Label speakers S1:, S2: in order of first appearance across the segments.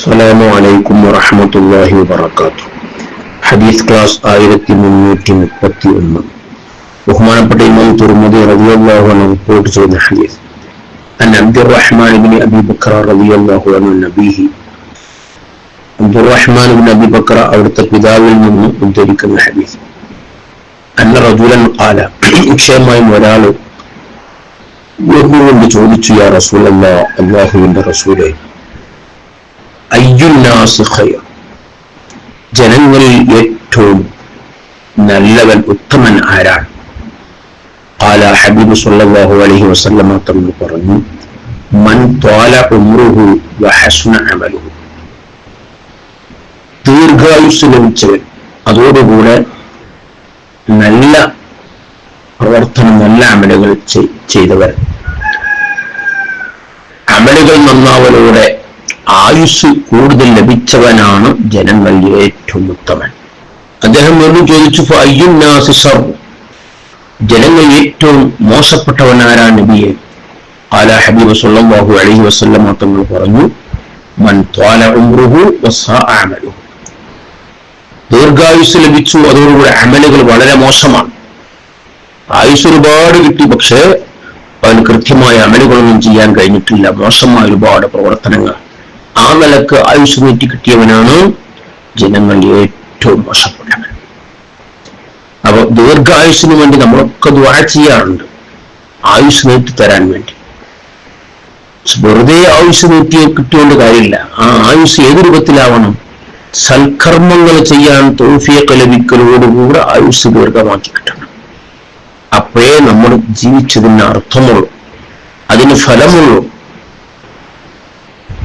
S1: അസ്സലാമു അലൈക്കും വറഹ്മത്തുള്ളാഹി വബറകാതുഹു. ഹദീസ് ക്ലാസ് 1331. ബഹുമാനപ്പെട്ട ഇമാം തുർമുദി റളിയല്ലാഹു അൻഹു റിപ്പോർട്ട് ചെയ്ത ഹദീസ് അൻ അബ്ദുറഹ്മാൻ ഇബ്നു അബീ ബക്കർ റളിയല്ലാഹു അൻഹു നബിഹി. അബ്ദുറഹ്മാൻ ഇബ്നു അബീ ബക്കർ അവിടുത്തെ പിതാവിൽ നിന്ന് ഉദ്ധരിക്കുന്ന ഹദീസ്. അന്ന റജുലൻ ഖാല, നിശ്ചയമായും ഒരാൾ കൊണ്ട് ചോദിച്ചു, യാ റസൂലല്ലാഹ്, അല്ലാഹുവിന്റെ റസൂലേ, അയ്യുന്നാസി ഖൈർ, ജനങ്ങളിൽ ഏറ്റവും നല്ലവൻ ഉത്തമൻ ആരാണ്? ഖാല, ഹബീബ് സല്ലല്ലാഹു അലൈഹി വസല്ലം തങ്ങൾ പറഞ്ഞു, മൻ ത്വാല ഉംറുഹു വഹസ്ന അമലുഹു, ദീർഘായുസ് ലഭിച്ചവൻ, അതോടുകൂടെ നല്ല പ്രവർത്തനം, നല്ല അമലുകൾ ചെയ്തവർ. അമലുകൾ നന്നാവലോടെ ആയുസ് കൂടുതൽ ലഭിച്ചവനാണ് ജനങ്ങളിൽ ഏറ്റവും ഉത്തമൻ. അദ്ദേഹം വീണ്ടും ചോദിച്ചു, ഫഅയ്യുന്നാസി ശർ, ജനങ്ങൾ ഏറ്റവും മോശപ്പെട്ടവനാരാണ് നബിയെ? ഖാല, ഹബീബ് സല്ലല്ലാഹു അലൈഹി വസല്ലം തങ്ങൾ പറഞ്ഞു, മൻ ത്വാല ഉംറുഹു വസാഅ അമലുഹു, ദീർഘായുസ് ലഭിച്ചു, അതോടുകൂടി അമലുകൾ വളരെ മോശമാണ്. ആയുസ് ഒരുപാട് കിട്ടി, പക്ഷേ അവന് കൃത്യമായ അമലുകളൊന്നും ചെയ്യാൻ കഴിഞ്ഞിട്ടില്ല, മോശമായ ഒരുപാട് പ്രവർത്തനങ്ങൾ. ആ നിലക്ക് ആയുസ് നീട്ടി കിട്ടിയവനാണ് ജനങ്ങൾ ഏറ്റവും മോശപ്പെട്ടവൻ. അപ്പൊ ദീർഘായുസിന് വേണ്ടി നമ്മളൊക്കെ ദുആ ചെയ്യാറുണ്ട്, ആയുസ് നീട്ടി തരാൻ വേണ്ടി. വെറുതെ ആയുസ് നീട്ടി കിട്ടിയോണ്ട് കാര്യമില്ല. ആ ആയുസ് ഏത് രൂപത്തിലാവണം? സൽക്കർമ്മങ്ങൾ ചെയ്യാൻ തൗഫീഖ് ലഭിക്കലോടുകൂടെ ആയുസ് ദീർഘമാക്കി കിട്ടണം. അപ്പോഴേ നമ്മൾ ജീവിച്ചതിന് അർത്ഥമുള്ളൂ, അതിന് ഫലമുള്ളൂ.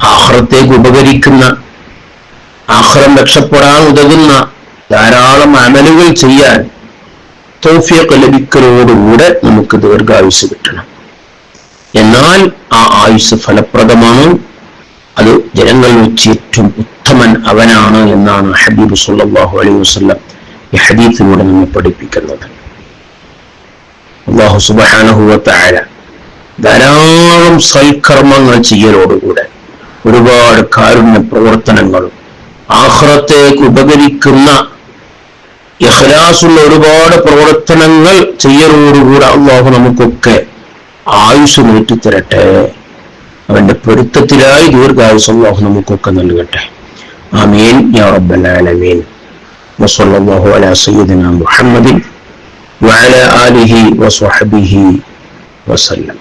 S1: ആഖിറത്തേക്ക് ഉപകരിക്കുന്ന, ആഖിറം രക്ഷപ്പെടാൻ ഉതകുന്ന ധാരാളം അമലുകൾ ചെയ്യാൻ തൗഫീഖ് ലഭിക്കലോടുകൂടെ നമുക്ക് ദീർഘായുസ് കിട്ടണം. എന്നാൽ ആ ആയുസ് ഫലപ്രദമാണ്. അത് ജനങ്ങളിൽ വെച്ച് ഏറ്റവും ഉത്തമൻ അവനാണ് എന്നാണ് ഹബീബ് സല്ലല്ലാഹു അലൈഹി വസല്ലം ഈ ഹദീസിലൂടെ നമ്മെ പഠിപ്പിക്കുന്നത്. അല്ലാഹു സുബ്ഹാനഹു വ തആല ധാരാളം സൽക്കർമ്മങ്ങൾ ചെയ്യലോടുകൂടെ ഒരുപാട് കാരുണ്യ പ്രവർത്തനങ്ങളും ആഖിറത്തേക്ക് ഉപകരിക്കുന്ന ഇഖ്ലാസുള്ള ഒരുപാട് പ്രവർത്തനങ്ങൾ ചെയ്യലോടുകൂടെ അല്ലാഹു നമുക്കൊക്കെ ആയുസ് നീട്ടിത്തരട്ടെ. അവന്റെ പൊരുത്തത്തിലായി ദീർഘായുസ് അല്ലാഹു നമുക്കൊക്കെ നൽകട്ടെ. ആമീൻ യാ റബ്ബൽ ആലമീൻ. വസല്ലല്ലാഹു അലാ സയ്യിദിനാ മുഹമ്മദിൻ വഅലാ ആലിഹി വസ്വഹ്ബിഹി വസല്ലം.